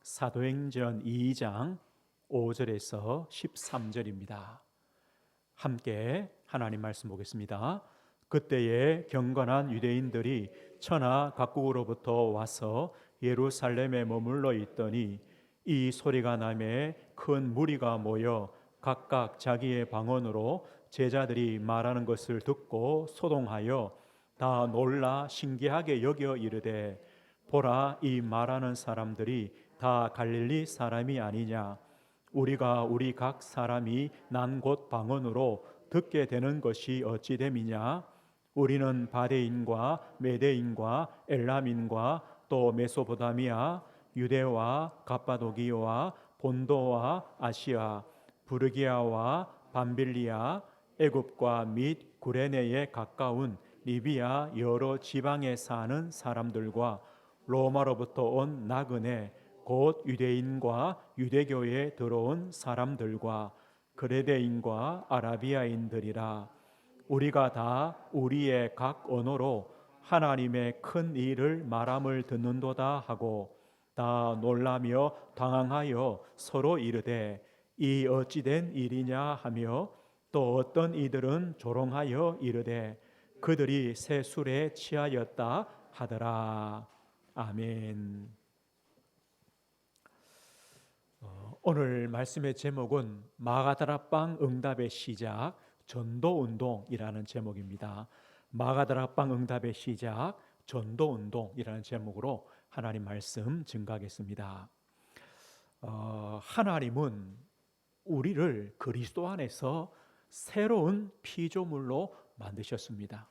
사도행전 2장 5절에서 13절입니다. 함께 하나님 말씀 보겠습니다. 그때에 경건한 유대인들이 천하 각국으로부터 와서 예루살렘에 머물러 있더니 이 소리가 나매 큰 무리가 모여 각각 자기의 방언으로 제자들이 말하는 것을 듣고 소동하여 다 놀라 신기하게 여겨 이르되 보라, 이 말하는 사람들이 다 갈릴리 사람이 아니냐? 우리가 우리 각 사람이 난 곳 방언으로 듣게 되는 것이 어찌 됨이냐? 우리는 바데인과 메데인과 엘람인과 또 메소포타미아, 유대와 갑바도기와 본도와 아시아, 부르기아와 밤빌리아, 애굽과 및 구레네에 가까운 리비아 여러 지방에 사는 사람들과 로마로부터 온 나그네 곧 유대인과 유대교에 들어온 사람들과 그레데인과 아라비아인들이라. 우리가 다 우리의 각 언어로 하나님의 큰 일을 말함을 듣는도다 하고 다 놀라며 당황하여 서로 이르되 이 어찌된 일이냐 하며 또 어떤 이들은 조롱하여 이르되 그들이 새 술에 취하였다 하더라. 아멘. 오늘 말씀의 제목은 마가다락방 응답의 시작, 전도운동이라는 제목입니다. 마가다락방 응답의 시작, 전도운동이라는 제목으로 하나님 말씀 증거하겠습니다. 하나님은 우리를 그리스도 안에서 새로운 피조물로 만드셨습니다.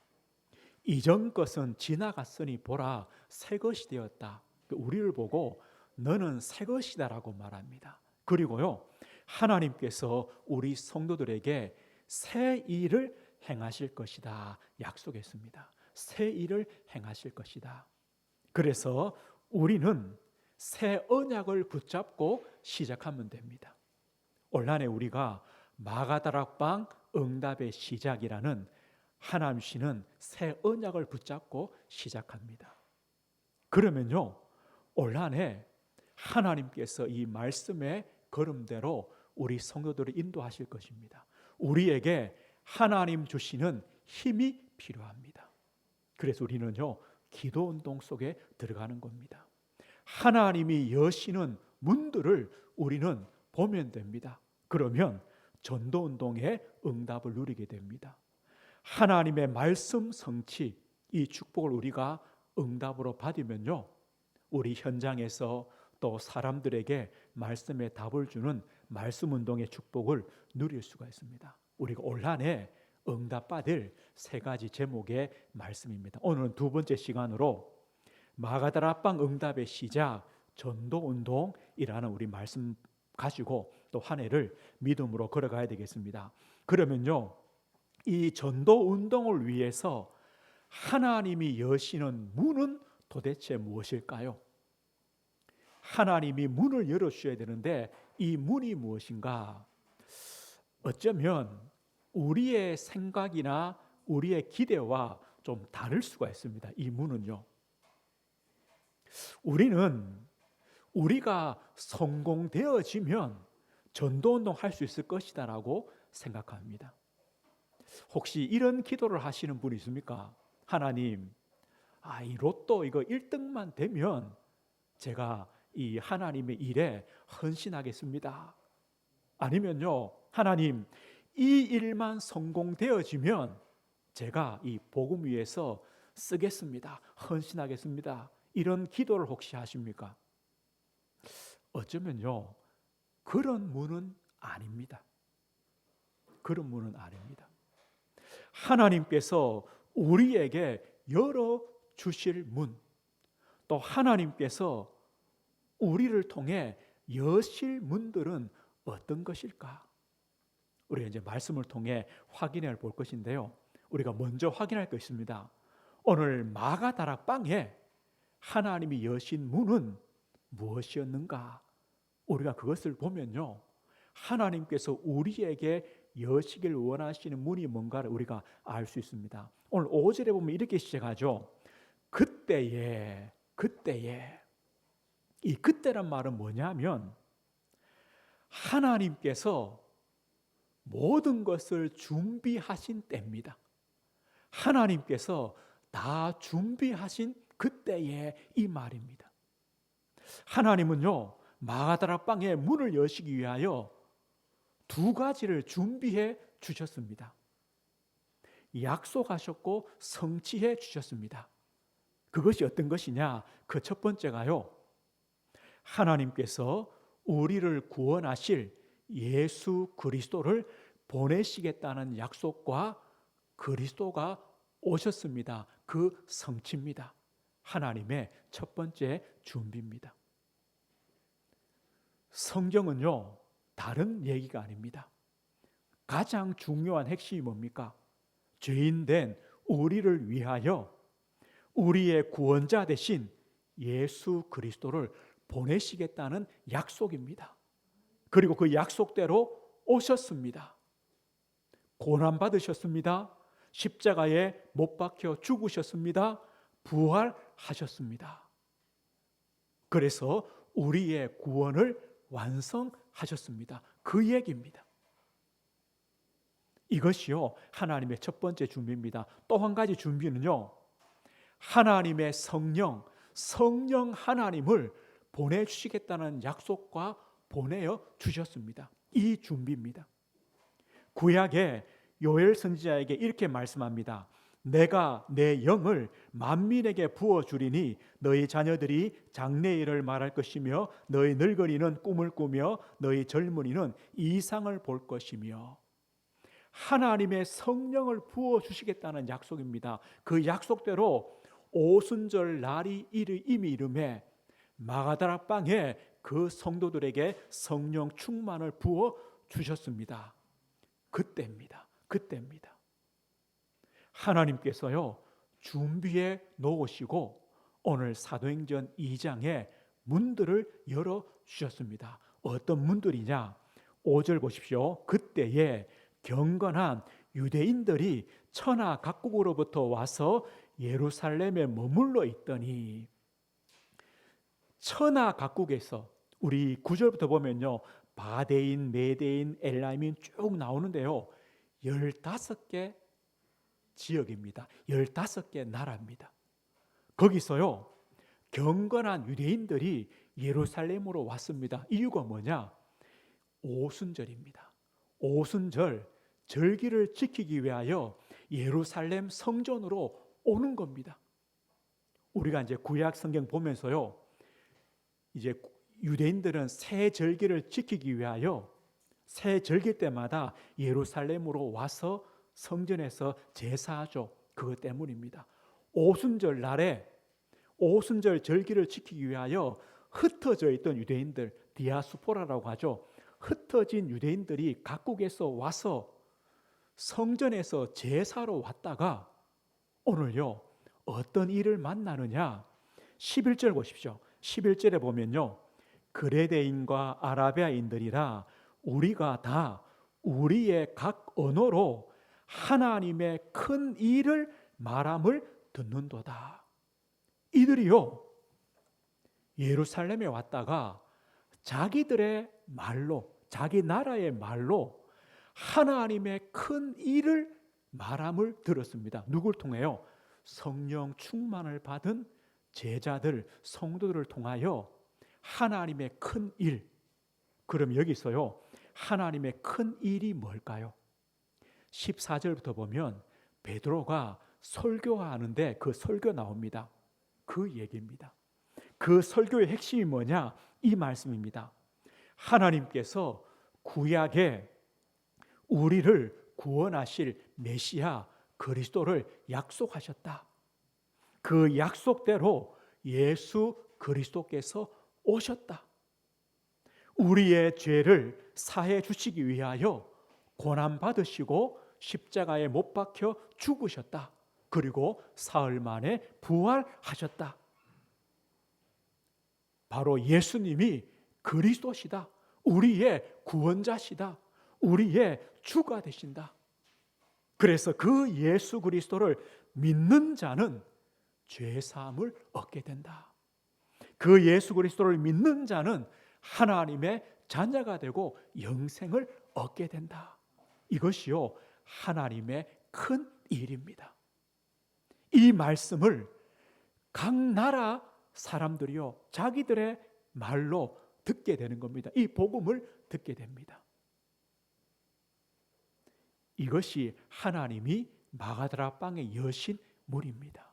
이전 것은 지나갔으니 보라, 새 것이 되었다. 우리를 보고 너는 새 것이다라고 말합니다. 그리고요, 하나님께서 우리 성도들에게 새 일을 행하실 것이다 약속했습니다. 새 일을 행하실 것이다. 그래서 우리는 새 언약을 붙잡고 시작하면 됩니다. 올한해 우리가 마가다락방 응답의 시작이라는 하나님 주시는 새 언약을 붙잡고 시작합니다. 그러면요, 올한해 하나님께서 이 말씀의 걸음대로 우리 성도들을 인도하실 것입니다. 우리에게 하나님 주시는 힘이 필요합니다. 그래서 우리는요, 기도 운동 속에 들어가는 겁니다. 하나님이 여시는 문들을 우리는 보면 됩니다. 그러면 전도 운동의 응답을 누리게 됩니다. 하나님의 말씀 성취, 이 축복을 우리가 응답으로 받으면요, 우리 현장에서 또 사람들에게 말씀의 답을 주는 말씀 운동의 축복을 누릴 수가 있습니다. 우리가 올 한해 응답받을 세 가지 제목의 말씀입니다. 오늘은 두 번째 시간으로 마가다락방 응답의 시작, 전도운동이라는 우리 말씀 가지고 또 한 해를 믿음으로 걸어가야 되겠습니다. 그러면요, 이 전도운동을 위해서 하나님이 여시는 문은 도대체 무엇일까요? 하나님이 문을 열어주셔야 되는데 이 문이 무엇인가? 어쩌면 우리의 생각이나 우리의 기대와 좀 다를 수가 있습니다. 이 문은요, 우리가 성공되어지면 전도운동 할 수 있을 것이다 라고 생각합니다. 혹시 이런 기도를 하시는 분이 있습니까? 하나님, 이 로또 이거 1등만 되면 제가 이 하나님의 일에 헌신하겠습니다. 아니면요, 하나님, 이 일만 성공되어지면 제가 이 복음 위해서 쓰겠습니다. 헌신하겠습니다. 이런 기도를 혹시 하십니까? 어쩌면요, 그런 문은 아닙니다. 그런 문은 아닙니다. 하나님께서 우리에게 열어주실 문, 또 하나님께서 우리를 통해 여실 문들은 어떤 것일까? 우리가 이제 말씀을 통해 확인해 볼 것인데요, 우리가 먼저 확인할 것입니다. 오늘 마가다락방에 하나님이 여신 문은 무엇이었는가? 우리가 그것을 보면요, 하나님께서 우리에게 여시길 원하시는 문이 뭔가를 우리가 알 수 있습니다. 오늘 5절에 보면 이렇게 시작하죠. 그때에 이 그때란 말은 뭐냐면 하나님께서 모든 것을 준비하신 때입니다. 하나님께서 다 준비하신 그때의 이 말입니다. 하나님은요, 마가다락방의 문을 여시기 위하여 두 가지를 준비해 주셨습니다. 약속하셨고 성취해 주셨습니다. 그것이 어떤 것이냐? 그 첫 번째가요, 하나님께서 우리를 구원하실 예수 그리스도를 보내시겠다는 약속과 그리스도가 오셨습니다. 그 성취입니다. 하나님의 첫 번째 준비입니다. 성경은요, 다른 얘기가 아닙니다. 가장 중요한 핵심이 뭡니까? 죄인된 우리를 위하여 우리의 구원자 되신 예수 그리스도를 보내시겠다는 약속입니다. 그리고 그 약속대로 오셨습니다. 고난받으셨습니다. 십자가에 못 박혀 죽으셨습니다. 부활하셨습니다. 그래서 우리의 구원을 완성하셨습니다. 그 얘기입니다. 이것이요, 하나님의 첫 번째 준비입니다. 또 한 가지 준비는요, 하나님의 성령 하나님을 보내주시겠다는 약속과 보내어 주셨습니다. 이 준비입니다. 구약의 요엘 선지자에게 이렇게 말씀합니다. 내가 내 영을 만민에게 부어주리니 너희 자녀들이 장래일을 말할 것이며 너희 늙은이는 꿈을 꾸며 너희 젊은이는 이상을 볼 것이며. 하나님의 성령을 부어주시겠다는 약속입니다. 그 약속대로 오순절 날이 이미 이름에 마가다락방에 그 성도들에게 성령 충만을 부어주셨습니다. 그때입니다. 하나님께서요, 준비해 놓으시고 오늘 사도행전 2장에 문들을 열어주셨습니다. 어떤 문들이냐? 5절 보십시오. 그때에 경건한 유대인들이 천하 각국으로부터 와서 예루살렘에 머물러 있더니. 천하 각국에서 우리 9절부터 보면요, 바데인, 메데인, 엘라임인 쭉 나오는데요, 15개 지역입니다. 15개 나라입니다. 거기서요, 경건한 유대인들이 예루살렘으로 왔습니다. 이유가 뭐냐? 오순절입니다. 오순절 절기를 지키기 위하여 예루살렘 성전으로 오는 겁니다. 우리가 이제 구약 성경 보면서요, 이제 유대인들은 새 절기를 지키기 위하여 새 절기 때마다 예루살렘으로 와서 성전에서 제사하죠. 그것 때문입니다. 오순절 날에 오순절 절기를 지키기 위하여 흩어져 있던 유대인들, 디아스포라라고 하죠. 흩어진 유대인들이 각국에서 와서 성전에서 제사로 왔다가 오늘요, 어떤 일을 만나느냐? 11절 보십시오. 11절에 보면요, 그레데인과 아라비아인들이라 우리가 다 우리의 각 언어로 하나님의 큰 일을 말함을 듣는도다. 이들이요, 예루살렘에 왔다가 자기들의 말로, 자기 나라의 말로 하나님의 큰 일을 말함을 들었습니다. 누굴 통해요? 성령 충만을 받은 제자들, 성도들을 통하여 하나님의 큰 일. 그럼 여기서요, 하나님의 큰 일이 뭘까요? 14절부터 보면 베드로가 설교하는데 그 설교 나옵니다. 그 얘기입니다. 그 설교의 핵심이 뭐냐? 이 말씀입니다. 하나님께서 구약에 우리를 구원하실 메시아 그리스도를 약속하셨다. 그 약속대로 예수 그리스도께서 오셨다. 우리의 죄를 사해 주시기 위하여 고난 받으시고 십자가에 못 박혀 죽으셨다. 그리고 사흘 만에 부활하셨다. 바로 예수님이 그리스도시다. 우리의 구원자시다. 우리의 주가 되신다. 그래서 그 예수 그리스도를 믿는 자는 죄 사함을 얻게 된다. 그 예수 그리스도를 믿는 자는 하나님의 자녀가 되고 영생을 얻게 된다. 이것이요, 하나님의 큰 일입니다. 이 말씀을 각 나라 사람들이요, 자기들의 말로 듣게 되는 겁니다. 이 복음을 듣게 됩니다. 이것이 하나님이 마가다라 빵에 여신 문입니다.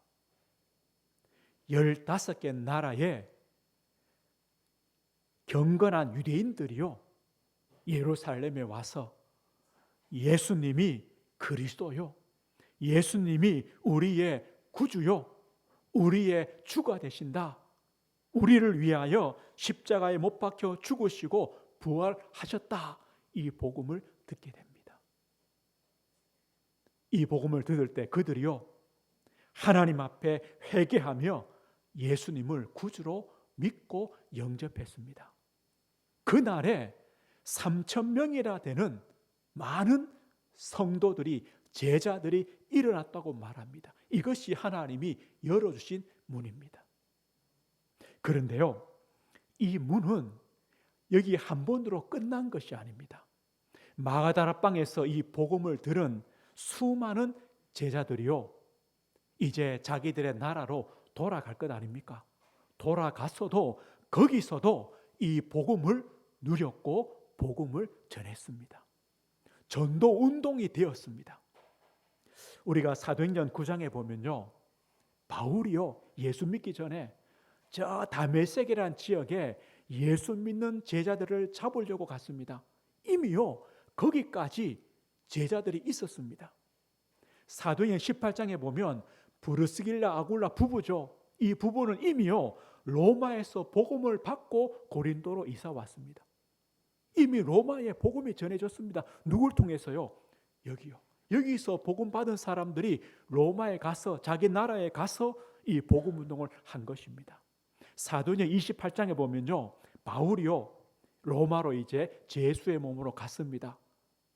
15개 나라의 경건한 유대인들이요, 예루살렘에 와서 예수님이 그리스도요, 예수님이 우리의 구주요, 우리의 주가 되신다, 우리를 위하여 십자가에 못 박혀 죽으시고 부활하셨다, 이 복음을 듣게 됩니다. 이 복음을 들을 때 그들이요, 하나님 앞에 회개하며 예수님을 구주로 믿고 영접했습니다. 그날에 3,000명이나 되는 많은 성도들이, 제자들이 일어났다고 말합니다. 이것이 하나님이 열어주신 문입니다. 그런데요, 이 문은 여기 한 번으로 끝난 것이 아닙니다. 마가다라 빵에서 이 복음을 들은 수많은 제자들이요, 이제 자기들의 나라로 돌아갈 것 아닙니까? 돌아갔어도 거기서도 이 복음을 누렸고 복음을 전했습니다. 전도 운동이 되었습니다. 우리가 사도행전 9장에 보면요, 바울이요, 예수 믿기 전에 저 다메섹이라는 지역에 예수 믿는 제자들을 잡으려고 갔습니다. 이미요, 거기까지 제자들이 있었습니다. 사도행전 18장에 보면 브르스길라 아굴라 부부죠. 이 부부는 이미요, 로마에서 복음을 받고 고린도로 이사 왔습니다. 이미 로마에 복음이 전해졌습니다. 누굴 통해서요? 여기요. 여기서 복음 받은 사람들이 로마에 가서, 자기 나라에 가서 이 복음 운동을 한 것입니다. 사도행전 28장에 보면요, 바울이요, 로마로 이제 제수의 몸으로 갔습니다.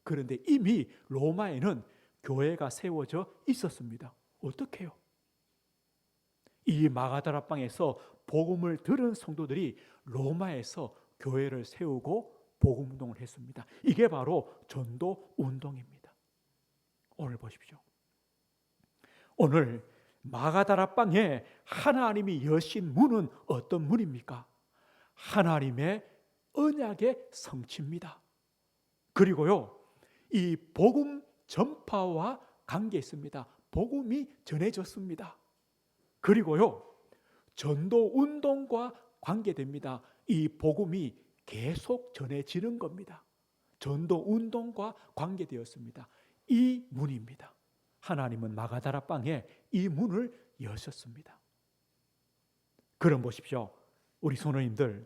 그런데 이미 로마에는 교회가 세워져 있었습니다. 어떻게 해요? 이 마가다라 빵에서 복음을 들은 성도들이 로마에서 교회를 세우고 복음 운동을 했습니다. 이게 바로 전도 운동입니다. 오늘 보십시오. 오늘 마가다라 빵에 하나님이 여신 문은 어떤 문입니까? 하나님의 언약의 성취입니다. 그리고요, 이 복음 전파와 관계 있습니다. 복음이 전해졌습니다. 그리고요, 전도 운동과 관계됩니다. 이 복음이 계속 전해지는 겁니다. 전도 운동과 관계되었습니다. 이 문입니다. 하나님은 마가다라 빵에 이 문을 여셨습니다. 그럼 보십시오. 우리 성도님들,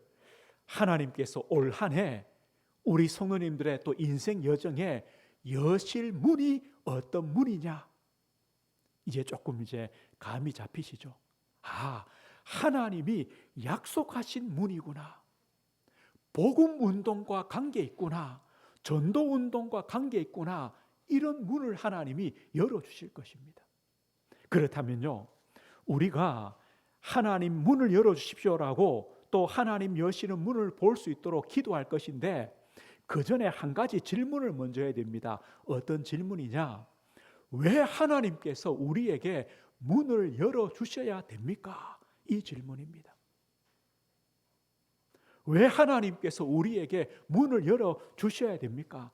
하나님께서 올 한 해 우리 성도님들의 또 인생 여정에 여실 문이 어떤 문이냐? 이제 조금 감이 잡히시죠? 아, 하나님이 약속하신 문이구나. 복음 운동과 관계 있구나. 전도 운동과 관계 있구나. 이런 문을 하나님이 열어주실 것입니다. 그렇다면요, 우리가 하나님 문을 열어주십시오라고 또 하나님 여시는 문을 볼 수 있도록 기도할 것인데, 그 전에 한 가지 질문을 먼저 해야 됩니다. 어떤 질문이냐? 왜 하나님께서 우리에게 문을 열어주셔야 됩니까? 이 질문입니다. 왜 하나님께서 우리에게 문을 열어주셔야 됩니까?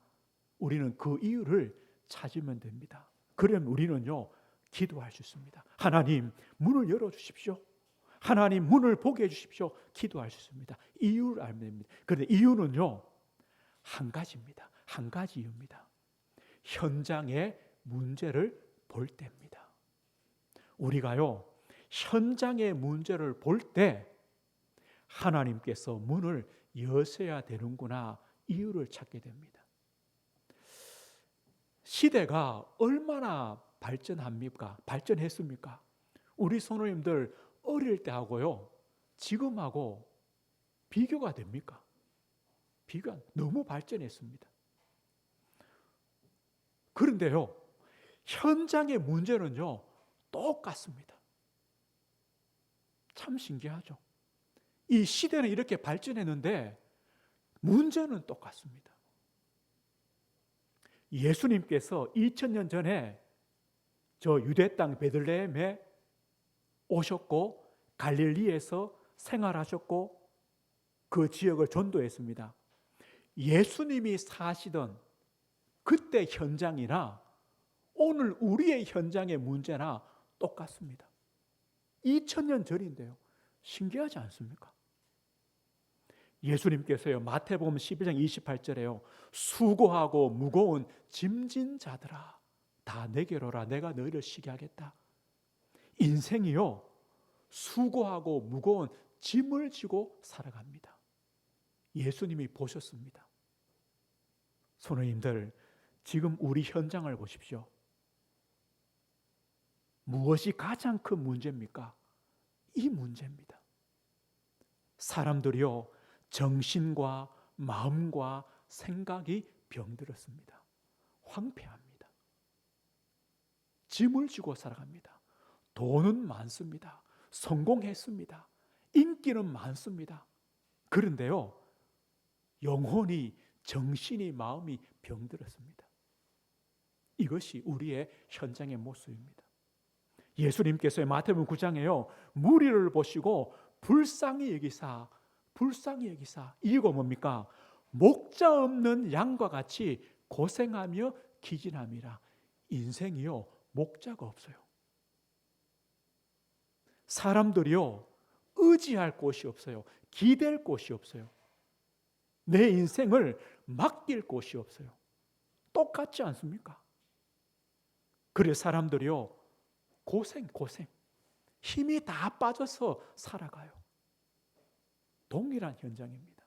우리는 그 이유를 찾으면 됩니다. 그러면 우리는요, 기도할 수 있습니다. 하나님, 문을 열어주십시오. 하나님, 문을 보게 해주십시오. 기도할 수 있습니다. 이유를 알면 됩니다. 그런데 이유는요, 한 가지입니다. 한 가지 이유입니다. 현장의 문제를 볼 때입니다. 우리가요, 현장의 문제를 볼 때 하나님께서 문을 여셔야 되는구나, 이유를 찾게 됩니다. 시대가 얼마나 발전합니까? 발전했습니까? 우리 성도님들 어릴 때하고요, 지금하고 비교가 됩니까? 비교가 너무 발전했습니다. 그런데요, 현장의 문제는요, 똑같습니다. 참 신기하죠. 이 시대는 이렇게 발전했는데 문제는 똑같습니다. 예수님께서 2000년 전에 저 유대 땅 베들레헴에 오셨고 갈릴리에서 생활하셨고 그 지역을 전도했습니다. 예수님이 사시던 그때 현장이나 오늘 우리의 현장의 문제나 똑같습니다. 2000년 전인데요. 신기하지 않습니까? 예수님께서요, 마태복음 11장 28절에요. 수고하고 무거운 짐진 자들아 다 내게로 오라 내가 너희를 쉬게 하겠다. 인생이요, 수고하고 무거운 짐을 지고 살아갑니다. 예수님이 보셨습니다. 선생님들, 지금 우리 현장을 보십시오. 무엇이 가장 큰 문제입니까? 이 문제입니다. 사람들이요, 정신과 마음과 생각이 병들었습니다. 황폐합니다. 짐을 지고 살아갑니다. 돈은 많습니다. 성공했습니다. 인기는 많습니다. 그런데요, 영혼이, 정신이, 마음이 병들었습니다. 이것이 우리의 현장의 모습입니다. 예수님께서 마태복음 9장에요, 무리를 보시고 불쌍히 여기사 이유가 뭡니까? 목자 없는 양과 같이 고생하며 기진함이라. 인생이요, 목자가 없어요. 사람들이요, 의지할 곳이 없어요. 기댈 곳이 없어요. 내 인생을 맡길 곳이 없어요. 똑같지 않습니까? 그래서 사람들이요, 고생 힘이 다 빠져서 살아가요. 동일한 현장입니다.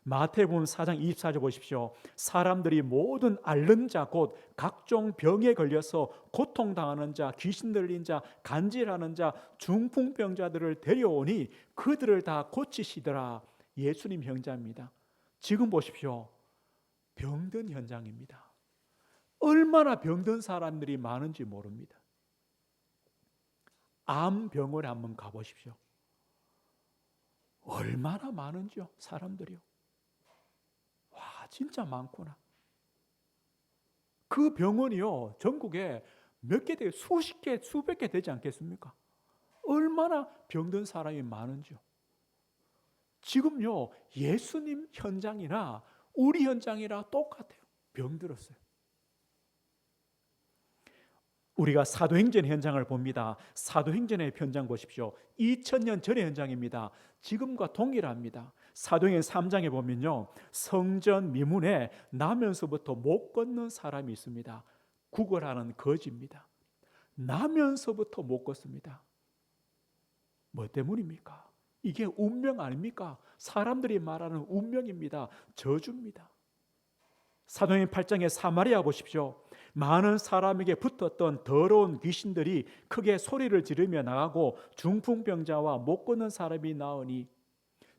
마태복음 4장 24절 보십시오. 사람들이 모든 앓는 자 곧 각종 병에 걸려서 고통당하는 자, 귀신 들린 자, 간질하는 자, 중풍병자들을 데려오니 그들을 다 고치시더라. 예수님 현장입니다. 지금 보십시오. 병든 현장입니다. 얼마나 병든 사람들이 많은지 모릅니다. 암병원에 한번 가보십시오. 얼마나 많은지요, 사람들이요. 와, 진짜 많구나. 그 병원이요, 전국에 몇 개 되게 수십 개, 수백 개 되지 않겠습니까? 얼마나 병든 사람이 많은지요. 지금요, 예수님 현장이나 우리 현장이랑 똑같아요. 병들었어요. 우리가 사도행전 현장을 봅니다. 사도행전의 현장 보십시오. 2000년 전의 현장입니다. 지금과 동일합니다. 사도행전 3장에 보면요, 성전 미문에 나면서부터 못 걷는 사람이 있습니다. 구걸하는 거지입니다. 나면서부터 못 걷습니다. 뭐 때문입니까? 이게 운명 아닙니까? 사람들이 말하는 운명입니다. 저주입니다. 사도행전 8장의 사마리아 보십시오. 많은 사람에게 붙었던 더러운 귀신들이 크게 소리를 지르며 나가고 중풍병자와 못 걷는 사람이 나오니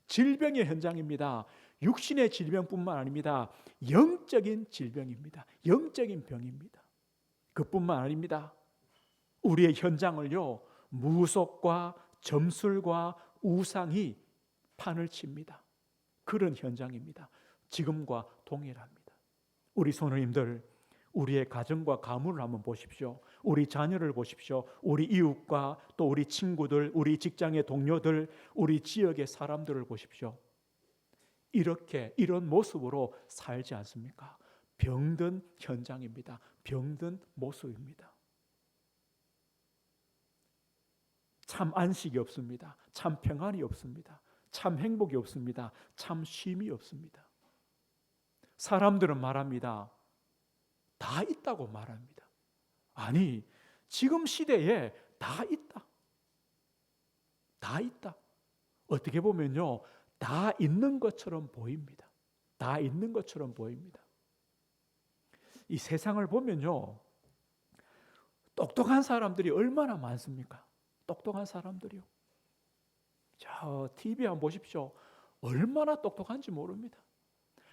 질병의 현장입니다. 육신의 질병뿐만 아닙니다. 영적인 질병입니다. 영적인 병입니다. 그뿐만 아닙니다. 우리의 현장을요, 무속과 점술과 우상이 판을 칩니다. 그런 현장입니다. 지금과 동일합니다. 우리 선생님들, 우리의 가정과 가문을 한번 보십시오. 우리 자녀를 보십시오. 우리 이웃과 또 우리 친구들, 우리 직장의 동료들, 우리 지역의 사람들을 보십시오. 이런 모습으로 살지 않습니까? 병든 현장입니다. 병든 모습입니다. 참 안식이 없습니다. 참 평안이 없습니다. 참 행복이 없습니다. 참 쉼이 없습니다. 사람들은 말합니다. 다 있다고 말합니다. 아니, 지금 시대에 다 있다. 다 있다. 어떻게 보면요, 다 있는 것처럼 보입니다. 다 있는 것처럼 보입니다. 이 세상을 보면요, 똑똑한 사람들이 얼마나 많습니까? 똑똑한 사람들이요. 저 TV 한번 보십시오. 얼마나 똑똑한지 모릅니다.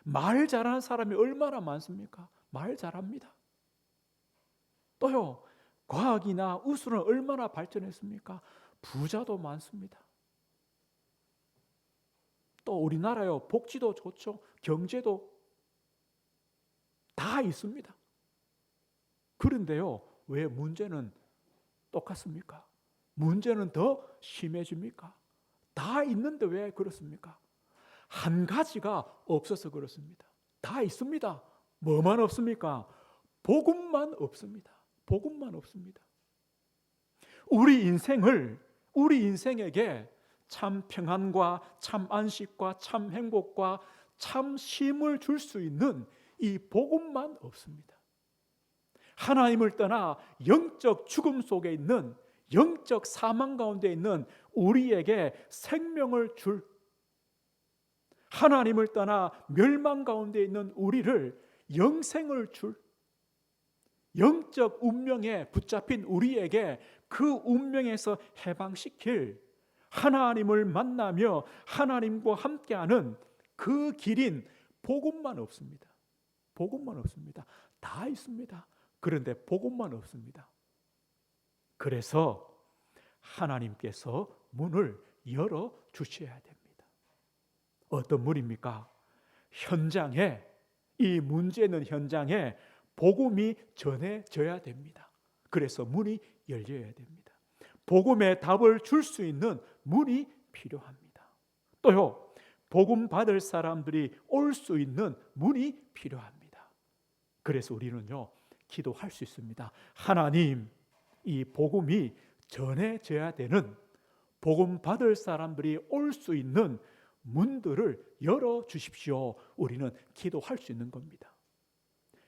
말 잘하는 사람이 얼마나 많습니까? 말 잘합니다. 또요, 과학이나 우수는 얼마나 발전했습니까? 부자도 많습니다. 또 우리나라요, 복지도 좋죠. 경제도 다 있습니다. 그런데요, 왜 문제는 똑같습니까? 문제는 더 심해집니까? 다 있는데 왜 그렇습니까? 한 가지가 없어서 그렇습니다. 다 있습니다. 뭐만 없습니까? 복음만 없습니다. 복음만 없습니다. 우리 인생에게 참 평안과 참 안식과 참 행복과 참 쉼을 줄 수 있는 이 복음만 없습니다. 하나님을 떠나 영적 죽음 속에 있는, 영적 사망 가운데 있는 우리에게 생명을 줄, 하나님을 떠나 멸망 가운데 있는 우리를 영생을 줄, 영적 운명에 붙잡힌 우리에게 그 운명에서 해방시킬, 하나님을 만나며 하나님과 함께하는 그 길인 복음만 없습니다. 복음만 없습니다. 다 있습니다. 그런데 복음만 없습니다. 그래서 하나님께서 문을 열어 주셔야 됩니다. 어떤 문입니까? 현장에, 이 문제 있는 현장에 복음이 전해져야 됩니다. 그래서 문이 열려야 됩니다. 복음의 답을 줄 수 있는 문이 필요합니다. 또요, 복음 받을 사람들이 올 수 있는 문이 필요합니다. 그래서 우리는요, 기도할 수 있습니다. 하나님, 이 복음이 전해져야 되는, 복음 받을 사람들이 올 수 있는 문들을 열어 주십시오. 우리는 기도할 수 있는 겁니다.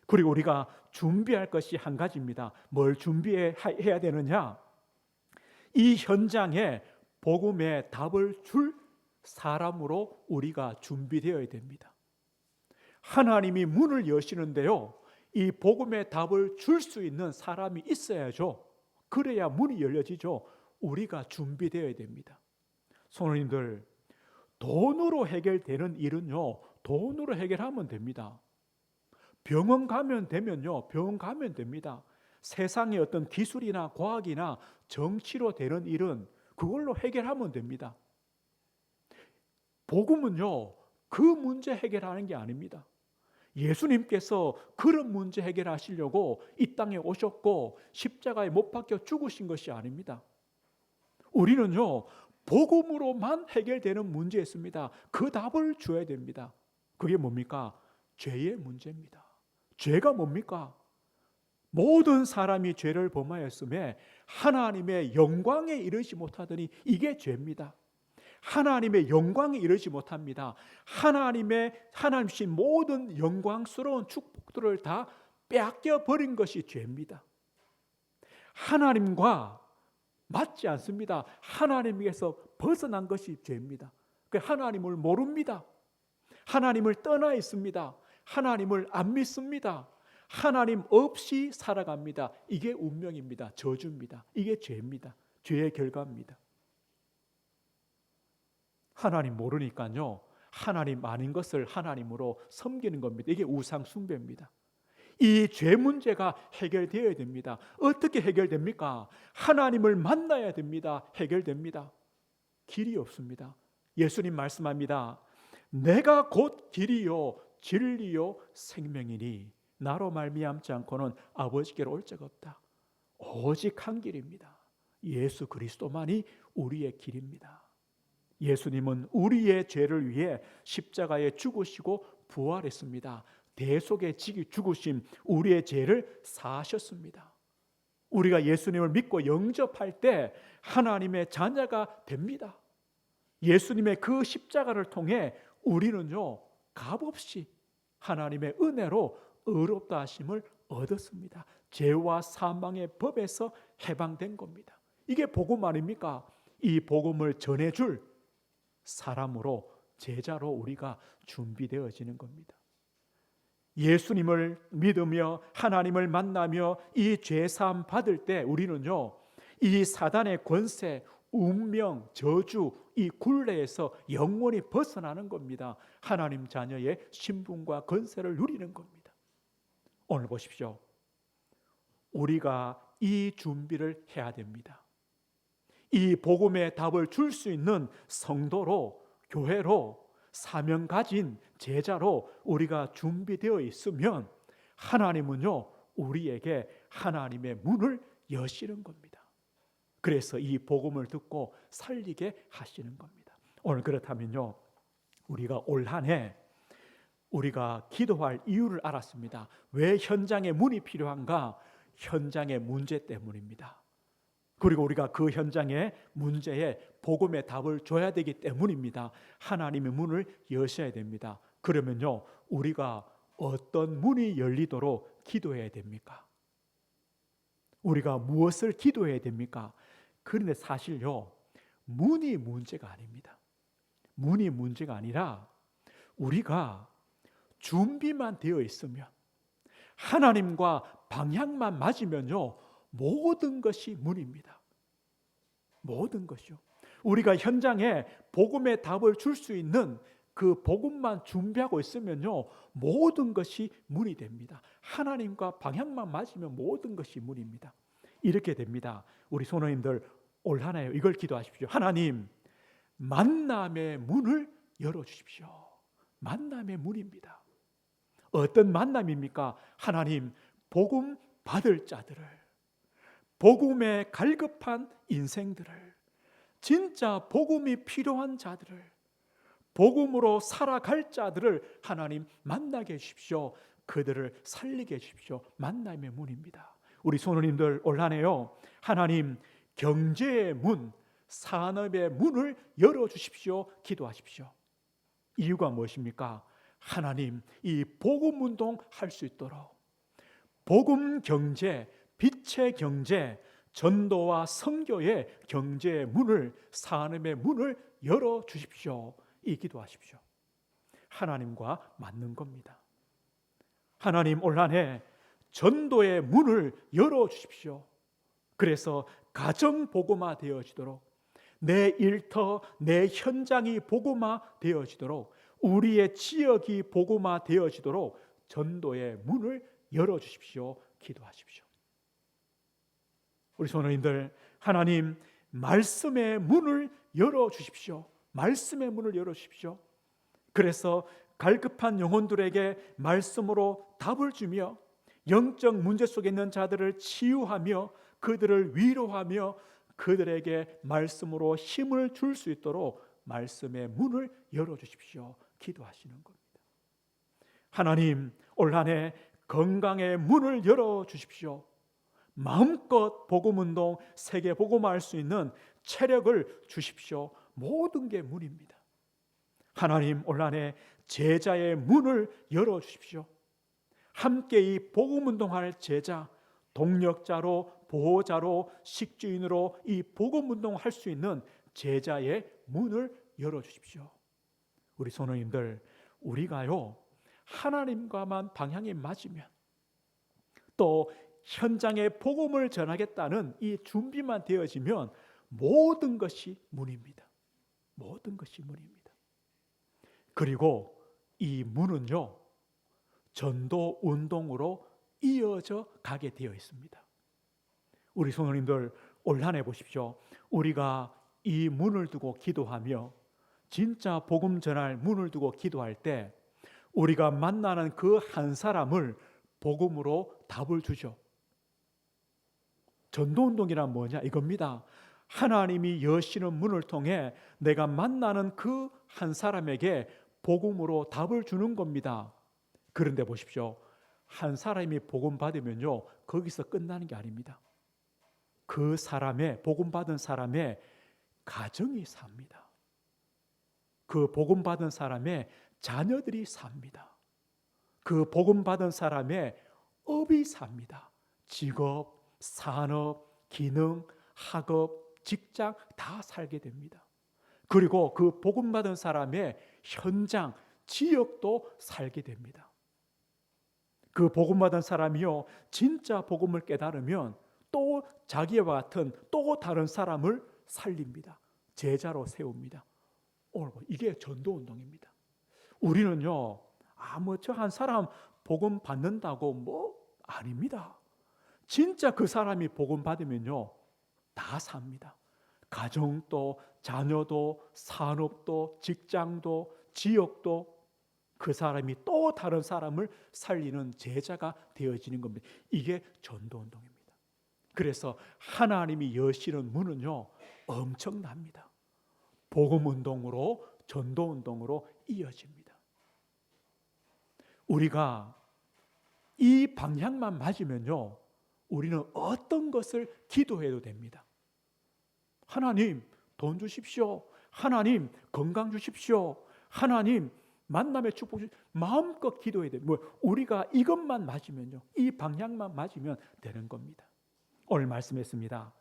그리고 우리가 준비할 것이 한 가지입니다. 뭘 준비해야 되느냐? 이 현장에 복음의 답을 줄 사람으로 우리가 준비되어야 됩니다. 하나님이 문을 여시는데요, 이 복음의 답을 줄 수 있는 사람이 있어야죠. 그래야 문이 열려지죠. 우리가 준비되어야 됩니다. 성도님들, 돈으로 해결되는 일은요, 돈으로 해결하면 됩니다. 병원 가면 되면요, 병원 가면 됩니다. 세상의 어떤 기술이나 과학이나 정치로 되는 일은 그걸로 해결하면 됩니다. 복음은요, 그 문제 해결하는 게 아닙니다. 예수님께서 그런 문제 해결하시려고 이 땅에 오셨고 십자가에 못 박혀 죽으신 것이 아닙니다. 우리는요, 복음으로만 해결되는 문제였습니다. 그 답을 줘야 됩니다. 그게 뭡니까? 죄의 문제입니다. 죄가 뭡니까? 모든 사람이 죄를 범하였음에 하나님의 영광에 이르지 못하더니 이게 죄입니다. 하나님의 영광에 이르지 못합니다. 하나님신 모든 영광스러운 축복들을 다 빼앗겨 버린 것이 죄입니다. 하나님과 맞지 않습니다. 하나님에게서 벗어난 것이 죄입니다. 하나님을 모릅니다. 하나님을 떠나 있습니다. 하나님을 안 믿습니다. 하나님 없이 살아갑니다. 이게 운명입니다. 저주입니다. 이게 죄입니다. 죄의 결과입니다. 하나님 모르니까요, 하나님 아닌 것을 하나님으로 섬기는 겁니다. 이게 우상 숭배입니다. 이 죄 문제가 해결되어야 됩니다. 어떻게 해결됩니까? 하나님을 만나야 됩니다. 해결됩니다. 길이 없습니다. 예수님 말씀합니다. 내가 곧 길이요 진리요 생명이니 나로 말미암지 않고는 아버지께로 올 자가 없다. 오직 한 길입니다. 예수 그리스도만이 우리의 길입니다. 예수님은 우리의 죄를 위해 십자가에 죽으시고 부활했습니다. 대속의 지기 죽으심, 우리의 죄를 사하셨습니다. 우리가 예수님을 믿고 영접할 때 하나님의 자녀가 됩니다. 예수님의 그 십자가를 통해 우리는요, 값없이 하나님의 은혜로 의롭다 하심을 얻었습니다. 죄와 사망의 법에서 해방된 겁니다. 이게 복음 아닙니까? 이 복음을 전해줄 사람으로, 제자로 우리가 준비되어지는 겁니다. 예수님을 믿으며 하나님을 만나며 이 죄사함 받을 때 우리는요, 이 사단의 권세, 운명, 저주, 이 굴레에서 영원히 벗어나는 겁니다. 하나님 자녀의 신분과 권세를 누리는 겁니다. 오늘 보십시오. 우리가 이 준비를 해야 됩니다. 이 복음의 답을 줄 수 있는 성도로, 교회로, 사명 가진 제자로 우리가 준비되어 있으면 하나님은요, 우리에게 하나님의 문을 여시는 겁니다. 그래서 이 복음을 듣고 살리게 하시는 겁니다. 오늘 그렇다면요, 우리가 올 한 해 우리가 기도할 이유를 알았습니다. 왜 현장에 문이 필요한가? 현장의 문제 때문입니다. 그리고 우리가 그 현장의 문제에 복음의 답을 줘야 되기 때문입니다. 하나님의 문을 여셔야 됩니다. 그러면요, 우리가 어떤 문이 열리도록 기도해야 됩니까? 우리가 무엇을 기도해야 됩니까? 그런데 사실요, 문이 문제가 아닙니다. 문이 문제가 아니라 우리가 준비만 되어 있으면, 하나님과 방향만 맞으면요, 모든 것이 문입니다. 모든 것이요. 우리가 현장에 복음의 답을 줄 수 있는 그 복음만 준비하고 있으면요, 모든 것이 문이 됩니다. 하나님과 방향만 맞으면 모든 것이 문입니다. 이렇게 됩니다. 우리 선원님들 올 한 해 이걸 기도하십시오. 하나님, 만남의 문을 열어주십시오. 만남의 문입니다. 어떤 만남입니까? 하나님, 복음 받을 자들을, 복음에 갈급한 인생들을, 진짜 복음이 필요한 자들을, 복음으로 살아갈 자들을 하나님 만나게 해주십시오. 그들을 살리게 해주십시오. 만남의 문입니다. 우리 선원님들 올 한 해요, 하나님 경제의 문, 산업의 문을 열어주십시오. 기도하십시오. 이유가 무엇입니까? 하나님, 이 복음 운동 할 수 있도록 복음 경제, 빛의 경제, 전도와 선교의 경제의 문을, 산업의 문을 열어주십시오. 이 기도하십시오. 하나님과 맞는 겁니다. 하나님, 올 한 해 전도의 문을 열어주십시오. 그래서 가정 복음화 되어지도록, 내 일터, 내 현장이 복음화 되어지도록, 우리의 지역이 복음화 되어지도록 전도의 문을 열어주십시오. 기도하십시오. 우리 선원님들, 하나님 말씀의 문을 열어주십시오. 말씀의 문을 열어주십시오. 그래서 갈급한 영혼들에게 말씀으로 답을 주며, 영적 문제 속에 있는 자들을 치유하며, 그들을 위로하며, 그들에게 말씀으로 힘을 줄 수 있도록 말씀의 문을 열어주십시오. 기도하시는 겁니다. 하나님, 올 한 해 건강의 문을 열어주십시오. 마음껏 복음운동, 세계 복음화할 수 있는 체력을 주십시오. 모든 게 문입니다. 하나님, 올 한 해 제자의 문을 열어주십시오. 함께 이 복음운동할 제자, 동력자로, 보호자로, 식주인으로 이 복음운동할 수 있는 제자의 문을 열어주십시오. 우리 선원님들, 우리가요 하나님과만 방향이 맞으면, 또 현장에 복음을 전하겠다는 이 준비만 되어지면 모든 것이 문입니다. 모든 것이 문입니다. 그리고 이 문은요, 전도 운동으로 이어져 가게 되어 있습니다. 우리 성도님들, 올 한 해 보십시오. 우리가 이 문을 두고 기도하며, 진짜 복음 전할 문을 두고 기도할 때 우리가 만나는 그 한 사람을 복음으로 답을 주죠. 전도운동이란 뭐냐? 이겁니다. 하나님이 여시는 문을 통해 내가 만나는 그 한 사람에게 복음으로 답을 주는 겁니다. 그런데 보십시오. 한 사람이 복음 받으면요, 거기서 끝나는 게 아닙니다. 그 사람의, 복음 받은 사람의 가정이 삽니다. 그 복음 받은 사람의 자녀들이 삽니다. 그 복음 받은 사람의 업이 삽니다. 직업, 산업, 기능, 학업, 직장 다 살게 됩니다. 그리고 그 복음 받은 사람의 현장, 지역도 살게 됩니다. 그 복음 받은 사람이요, 진짜 복음을 깨달으면 또 자기와 같은 또 다른 사람을 살립니다. 제자로 세웁니다. 이게 전도운동입니다. 우리는요, 저 한 사람 복음 받는다고 아닙니다. 진짜 그 사람이 복음 받으면요, 다 삽니다. 가정도, 자녀도, 산업도, 직장도, 지역도 그 사람이 또 다른 사람을 살리는 제자가 되어지는 겁니다. 이게 전도운동입니다. 그래서 하나님이 여시는 문은요, 엄청납니다. 복음운동으로 전도운동으로 이어집니다. 우리가 이 방향만 맞으면요, 우리는 어떤 것을 기도해도 됩니다. 하나님 돈 주십시오. 하나님 건강 주십시오. 하나님 만남의 축복 주십시오. 마음껏 기도해야 돼요. 우리가 이것만 맞으면요, 이 방향만 맞으면 되는 겁니다. 오늘 말씀했습니다.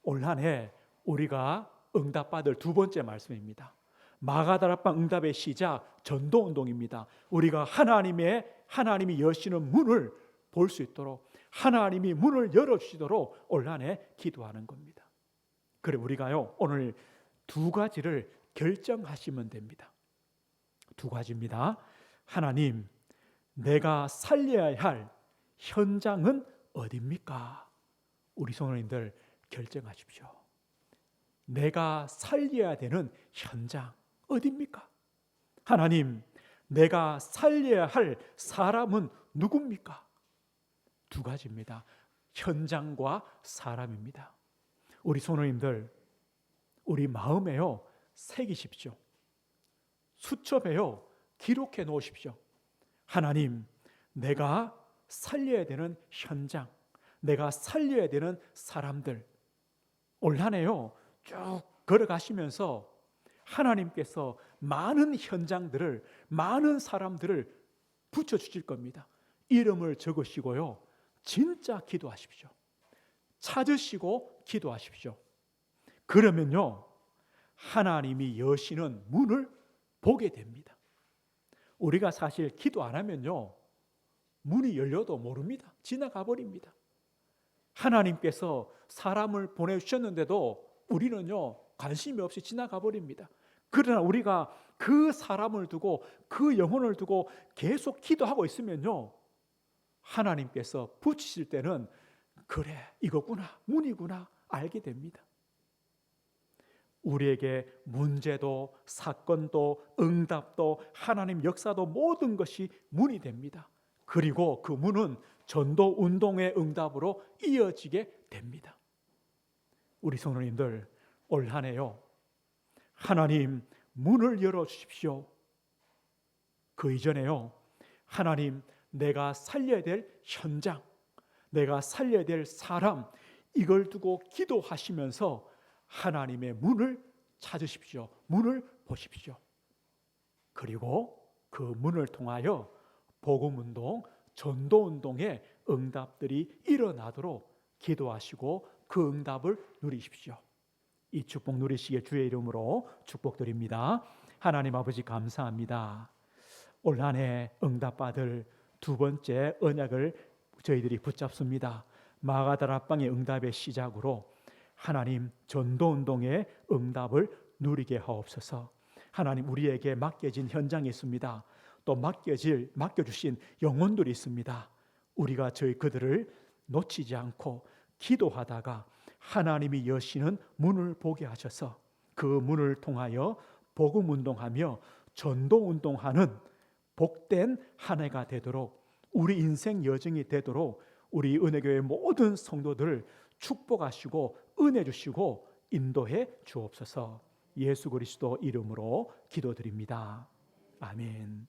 올 한 해 우리가 응답받을 두 번째 말씀입니다. 마가다락방 응답의 시작, 전도운동입니다. 우리가 하나님이 여시는 문을 볼 수 있도록, 하나님이 문을 열어주시도록 올 한 해 기도하는 겁니다. 그래, 우리가요, 오늘 두 가지를 결정하시면 됩니다. 두 가지입니다. 하나님, 내가 살려야 할 현장은 어디입니까? 우리 성도님들 결정하십시오. 내가 살려야 되는 현장 어디입니까? 하나님, 내가 살려야 할 사람은 누굽니까? 두 가지입니다. 현장과 사람입니다. 우리 성도님들, 우리 마음에요, 새기십시오. 수첩에요, 기록해 놓으십시오. 하나님, 내가 살려야 되는 현장, 내가 살려야 되는 사람들, 올 한 해요 쭉 걸어가시면서 하나님께서 많은 현장들을, 많은 사람들을 붙여주실 겁니다. 이름을 적으시고요, 진짜 기도하십시오. 찾으시고 기도하십시오. 그러면요, 하나님이 여시는 문을 보게 됩니다. 우리가 사실 기도 안 하면요, 문이 열려도 모릅니다. 지나가 버립니다. 하나님께서 사람을 보내주셨는데도 우리는요, 관심이 없이 지나가 버립니다. 그러나 우리가 그 사람을 두고, 그 영혼을 두고 계속 기도하고 있으면요, 하나님께서 붙이실 때는 그래, 이거구나, 문이구나 알게 됩니다. 우리에게 문제도, 사건도, 응답도, 하나님 역사도 모든 것이 문이 됩니다. 그리고 그 문은 전도 운동의 응답으로 이어지게 됩니다. 우리 성도님들, 올 한 해요, 하나님 문을 열어주십시오. 그 이전에요, 하나님, 내가 살려야 될 현장, 내가 살려야 될 사람, 이걸 두고 기도하시면서 하나님의 문을 찾으십시오. 문을 보십시오. 그리고 그 문을 통하여 복음운동, 전도운동의 응답들이 일어나도록 기도하시고 그 응답을 누리십시오. 이 축복 누리시기에 주의 이름으로 축복드립니다. 하나님 아버지, 감사합니다. 올 한 해 응답받을 두 번째 언약을 저희들이 붙잡습니다. 마가다락방의 응답의 시작으로 하나님 전도운동의 응답을 누리게 하옵소서. 하나님, 우리에게 맡겨진 현장이 있습니다. 또 맡겨주신 영혼들이 있습니다. 우리가 그들을 놓치지 않고 기도하다가 하나님이 여시는 문을 보게 하셔서 그 문을 통하여 복음운동하며 전도운동하는 복된 한 해가 되도록, 우리 인생 여정이 되도록 우리 은혜교회 모든 성도들을 축복하시고 은혜 주시고 인도해 주옵소서. 예수 그리스도 이름으로 기도드립니다. 아멘.